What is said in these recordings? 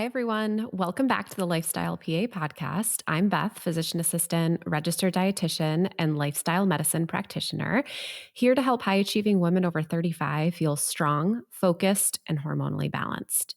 Hi, everyone. Welcome back to the Lifestyle PA podcast. I'm Beth, physician assistant, registered dietitian, and lifestyle medicine practitioner, here to help high achieving women over 35 feel strong, focused, and hormonally balanced.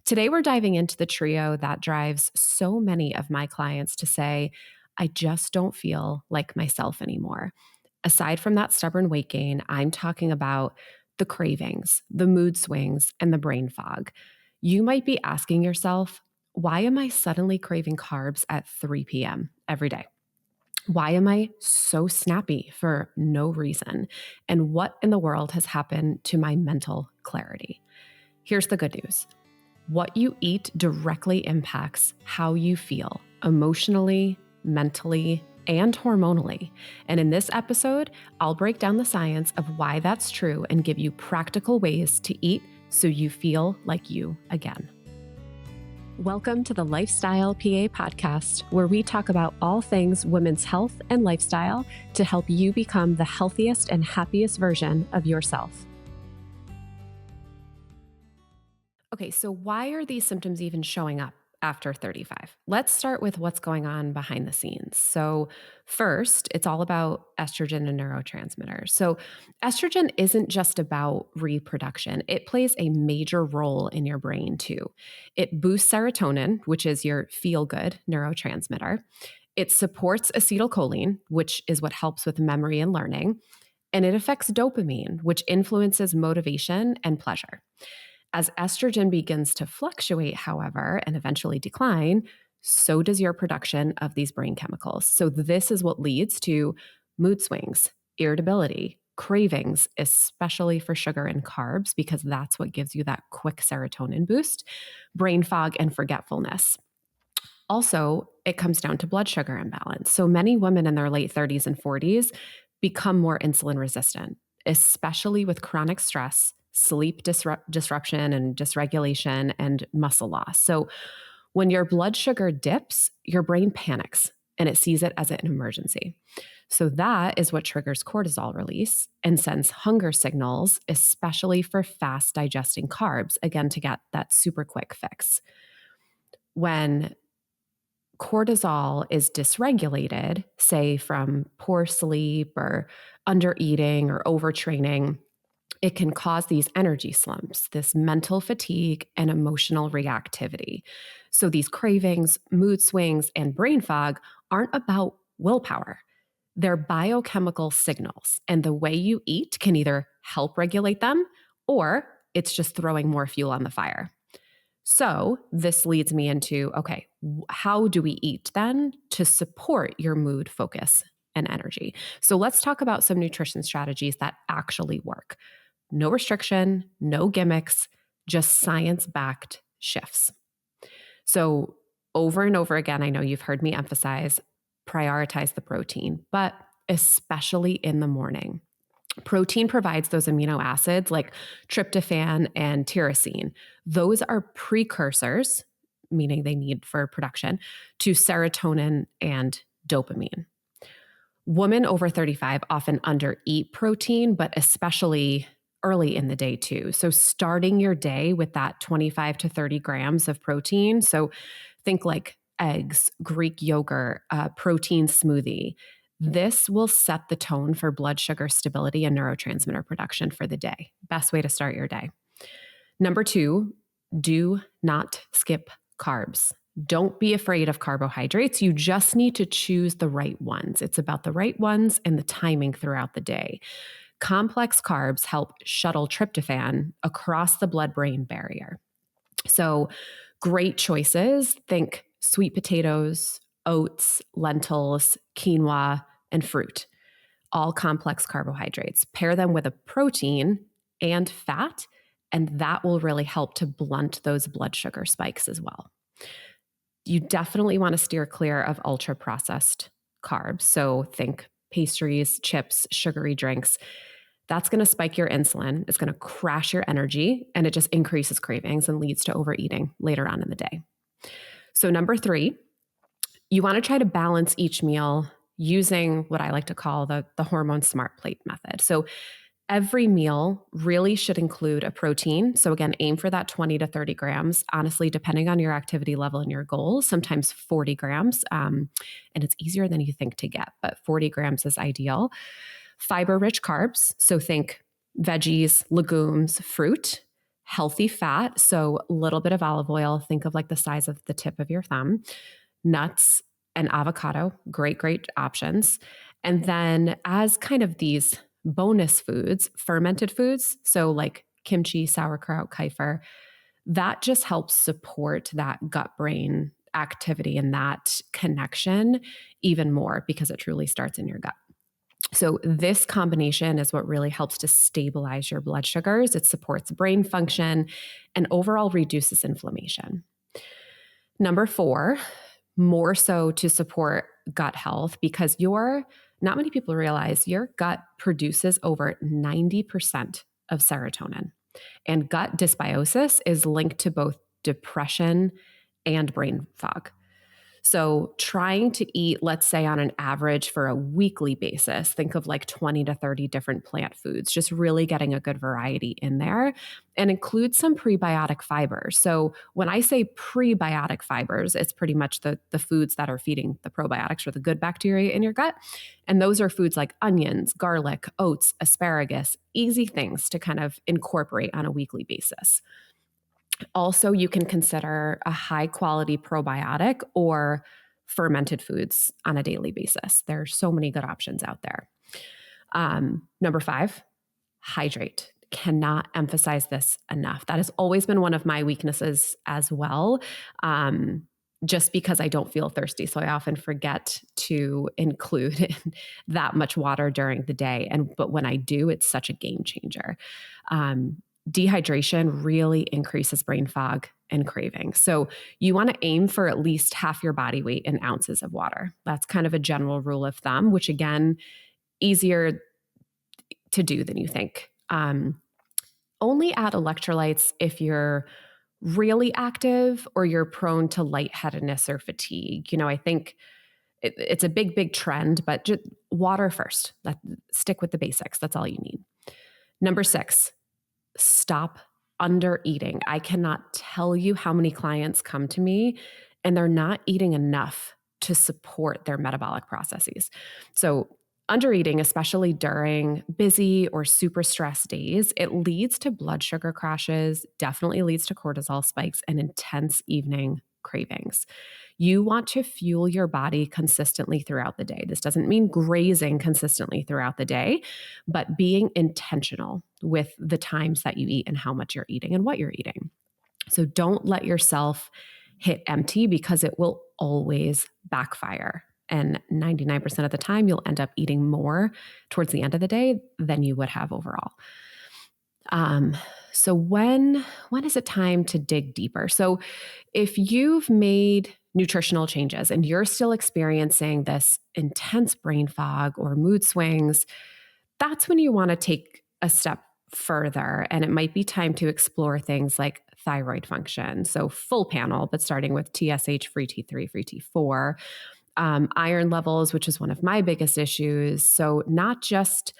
Today, we're diving into the trio that drives so many of my clients to say, I just don't feel like myself anymore. Aside from that stubborn weight gain, I'm talking about the cravings, the mood swings, and the brain fog. You might be asking yourself, why am I suddenly craving carbs at 3 p.m. every day? Why am I so snappy for no reason? And what in the world has happened to my mental clarity? Here's the good news. What you eat directly impacts how you feel emotionally, mentally, and hormonally. And in this episode, I'll break down the science of why that's true and give you practical ways to eat so you feel like you again. Welcome to the Lifestyle PA podcast, where we talk about all things women's health and lifestyle to help you become the healthiest and happiest version of yourself. Okay, so why are these symptoms even showing up after 35? Let's start with what's going on behind the scenes. So, first, it's all about estrogen and neurotransmitters. So, estrogen isn't just about reproduction, it plays a major role in your brain too. It boosts serotonin, which is your feel good neurotransmitter. It supports acetylcholine, which is what helps with memory and learning. And it affects dopamine, which influences motivation and pleasure. As estrogen begins to fluctuate, however, and eventually decline, so does your production of these brain chemicals. So, this is what leads to mood swings, irritability, cravings, especially for sugar and carbs, because that's what gives you that quick serotonin boost, brain fog, and forgetfulness. Also, it comes down to blood sugar imbalance. So, many women in their late 30s and 40s become more insulin resistant, especially with chronic stress, sleep disruption and dysregulation, and muscle loss. So, when your blood sugar dips, your brain panics and it sees it as an emergency. So, that is what triggers cortisol release and sends hunger signals, especially for fast digesting carbs, again, to get that super quick fix. When cortisol is dysregulated, say from poor sleep or under eating or overtraining, it can cause these energy slumps, this mental fatigue and emotional reactivity. So these cravings, mood swings, and brain fog aren't about willpower. They're biochemical signals, and the way you eat can either help regulate them or it's just throwing more fuel on the fire. So this leads me into, okay, how do we eat then to support your mood, focus, and energy? So let's talk about some nutrition strategies that actually work. No restriction, no gimmicks, just science-backed shifts. So over and over again, I know you've heard me emphasize, prioritize the protein, but especially in the morning. Protein provides those amino acids like tryptophan and tyrosine. Those are precursors, meaning they need for production, to serotonin and dopamine. Women over 35 often undereat protein, but especially early in the day too. So starting your day with that 25 to 30 grams of protein. So think like eggs, Greek yogurt, protein smoothie. This will set the tone for blood sugar stability and neurotransmitter production for the day. Best way to start your day. Number 2, do not skip carbs. Don't be afraid of carbohydrates. You just need to choose the right ones. It's about the right ones and the timing throughout the day. Complex carbs help shuttle tryptophan across the blood-brain barrier. So, great choices. Think sweet potatoes, oats, lentils, quinoa, and fruit. All complex carbohydrates. Pair them with a protein and fat, and that will really help to blunt those blood sugar spikes as well. You definitely want to steer clear of ultra processed carbs. So think pastries, chips, sugary drinks. That's going to spike your insulin. It's going to crash your energy, and it just increases cravings and leads to overeating later on in the day. So number 3, you want to try to balance each meal using what I like to call the hormone smart plate method. So Every meal really should include a protein. So, again, aim for that 20 to 30 grams. Honestly, depending on your activity level and your goals, sometimes 40 grams. And it's easier than you think to get, but 40 grams is ideal. Fiber rich carbs. So, think veggies, legumes, fruit, healthy fat. So, a little bit of olive oil, think of like the size of the tip of your thumb, nuts, and avocado. Great, great options. And then, as kind of these bonus foods, fermented foods, so like kimchi, sauerkraut, kefir, that just helps support that gut brain activity and that connection even more because it truly starts in your gut. So, this combination is what really helps to stabilize your blood sugars. It supports brain function and overall reduces inflammation. Number four, more so to support gut health because not many people realize your gut produces over 90% of serotonin. And gut dysbiosis is linked to both depression and brain fog. So, trying to eat, let's say on an average for a weekly basis, think of like 20 to 30 different plant foods, just really getting a good variety in there and include some prebiotic fibers. So, when I say prebiotic fibers, it's pretty much the foods that are feeding the probiotics or the good bacteria in your gut. And those are foods like onions, garlic, oats, asparagus, easy things to kind of incorporate on a weekly basis. Also, you can consider a high quality probiotic or fermented foods on a daily basis. There are so many good options out there. Number five, hydrate. Cannot emphasize this enough. That has always been one of my weaknesses as well. Just because I don't feel thirsty. So I often forget to include that much water during the day. But when I do, it's such a game changer. Dehydration really increases brain fog and craving. So you want to aim for at least half your body weight in ounces of water. That's kind of a general rule of thumb, which again, easier to do than you think. Only add electrolytes if you're really active or you're prone to lightheadedness or fatigue. I think it's a big, big trend, but just water first. Stick with the basics. That's all you need. Number six, stop under eating. I cannot tell you how many clients come to me and they're not eating enough to support their metabolic processes. So under eating, especially during busy or super stressed days, it leads to blood sugar crashes, definitely leads to cortisol spikes and intense evening cravings. You want to fuel your body consistently throughout the day. This doesn't mean grazing consistently throughout the day, but being intentional with the times that you eat and how much you're eating and what you're eating. So don't let yourself hit empty because it will always backfire. And 99% of the time, you'll end up eating more towards the end of the day than you would have overall. So when is it time to dig deeper? So if you've made nutritional changes and you're still experiencing this intense brain fog or mood swings, that's when you want to take a step further. And it might be time to explore things like thyroid function. So full panel, but starting with TSH, free T3, free T4, iron levels, which is one of my biggest issues. So not just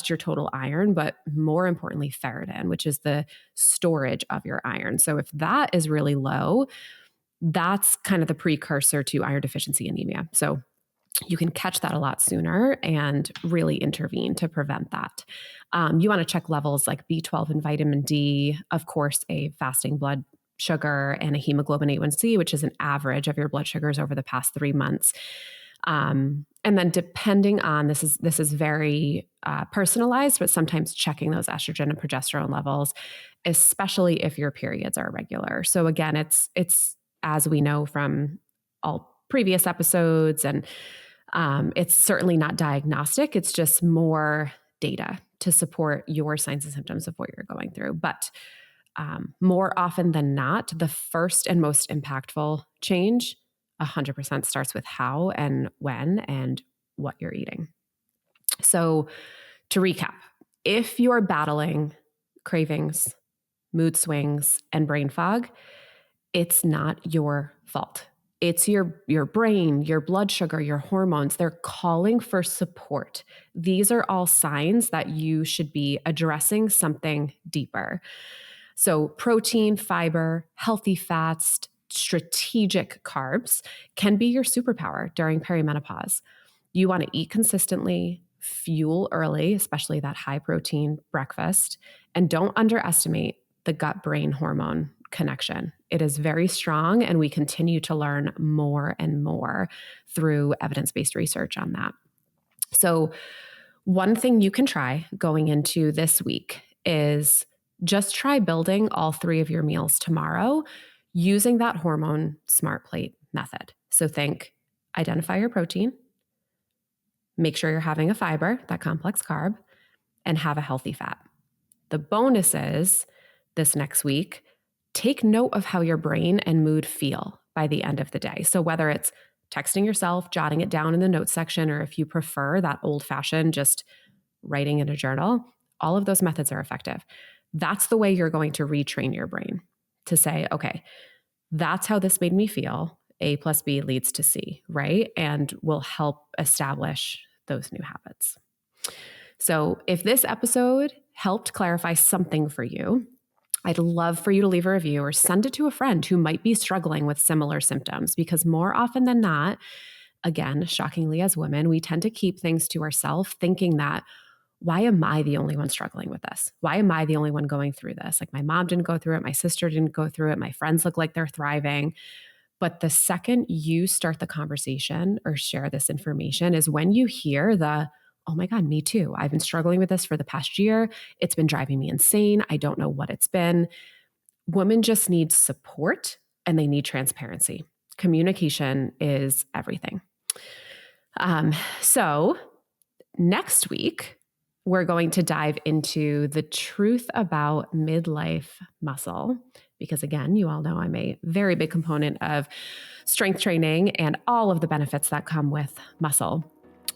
your total iron, but more importantly, ferritin, which is the storage of your iron. So if that is really low, that's kind of the precursor to iron deficiency anemia. So you can catch that a lot sooner and really intervene to prevent that. You want to check levels like B12 and vitamin D, of course, a fasting blood sugar and a hemoglobin A1C, which is an average of your blood sugars over the past 3 months. And then depending on, this is very personalized, but sometimes checking those estrogen and progesterone levels, especially if your periods are irregular. So again, it's as we know from all previous episodes, and it's certainly not diagnostic. It's just more data to support your signs and symptoms of what you're going through. But more often than not, the first and most impactful change 100% starts with how and when and what you're eating. So to recap, if you're battling cravings, mood swings, and brain fog, it's not your fault. It's your brain, your blood sugar, your hormones. They're calling for support. These are all signs that you should be addressing something deeper. So protein, fiber, healthy fats, strategic carbs can be your superpower during perimenopause. You want to eat consistently, fuel early, especially that high protein breakfast, and don't underestimate the gut brain hormone connection. It is very strong, and we continue to learn more and more through evidence based research on that. So, one thing you can try going into this week is just try building all three of your meals tomorrow using that hormone smart plate method. So, think identify your protein, make sure you're having a fiber, that complex carb, and have a healthy fat. The bonus is this next week, take note of how your brain and mood feel by the end of the day. So whether it's texting yourself, jotting it down in the notes section, or if you prefer that old fashioned, just writing in a journal, all of those methods are effective. That's the way you're going to retrain your brain to say, okay, that's how this made me feel. A plus B leads to C, right? And will help establish those new habits. So if this episode helped clarify something for you, I'd love for you to leave a review or send it to a friend who might be struggling with similar symptoms, because more often than not, again, shockingly as women, we tend to keep things to ourselves thinking that, why am I the only one struggling with this? Why am I the only one going through this? Like my mom didn't go through it. My sister didn't go through it. My friends look like they're thriving. But the second you start the conversation or share this information is when you hear oh my God, me too. I've been struggling with this for the past year. It's been driving me insane. I don't know what it's been. Women just need support and they need transparency. Communication is everything. So next week, we're going to dive into the truth about midlife muscle, because again, you all know I'm a very big component of strength training and all of the benefits that come with muscle.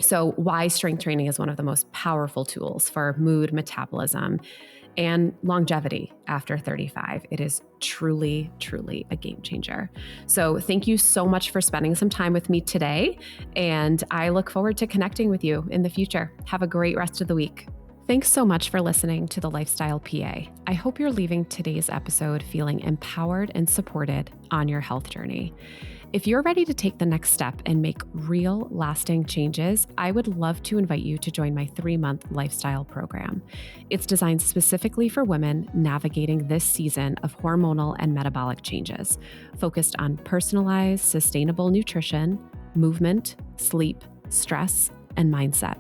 So why strength training is one of the most powerful tools for mood, metabolism, and longevity after 35. It is truly, truly a game changer. So thank you so much for spending some time with me today, and I look forward to connecting with you in the future. Have a great rest of the week. Thanks so much for listening to the Lifestyle PA. I hope you're leaving today's episode feeling empowered and supported on your health journey. If you're ready to take the next step and make real, lasting changes, I would love to invite you to join my 3-month lifestyle program. It's designed specifically for women navigating this season of hormonal and metabolic changes, focused on personalized, sustainable nutrition, movement, sleep, stress, and mindset.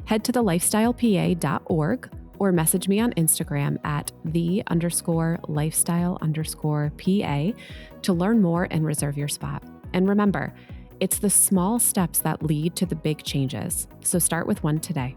Head to thelifestylepa.org or message me on Instagram at _lifestyle_PA to learn more and reserve your spot. And remember, it's the small steps that lead to the big changes. So start with one today.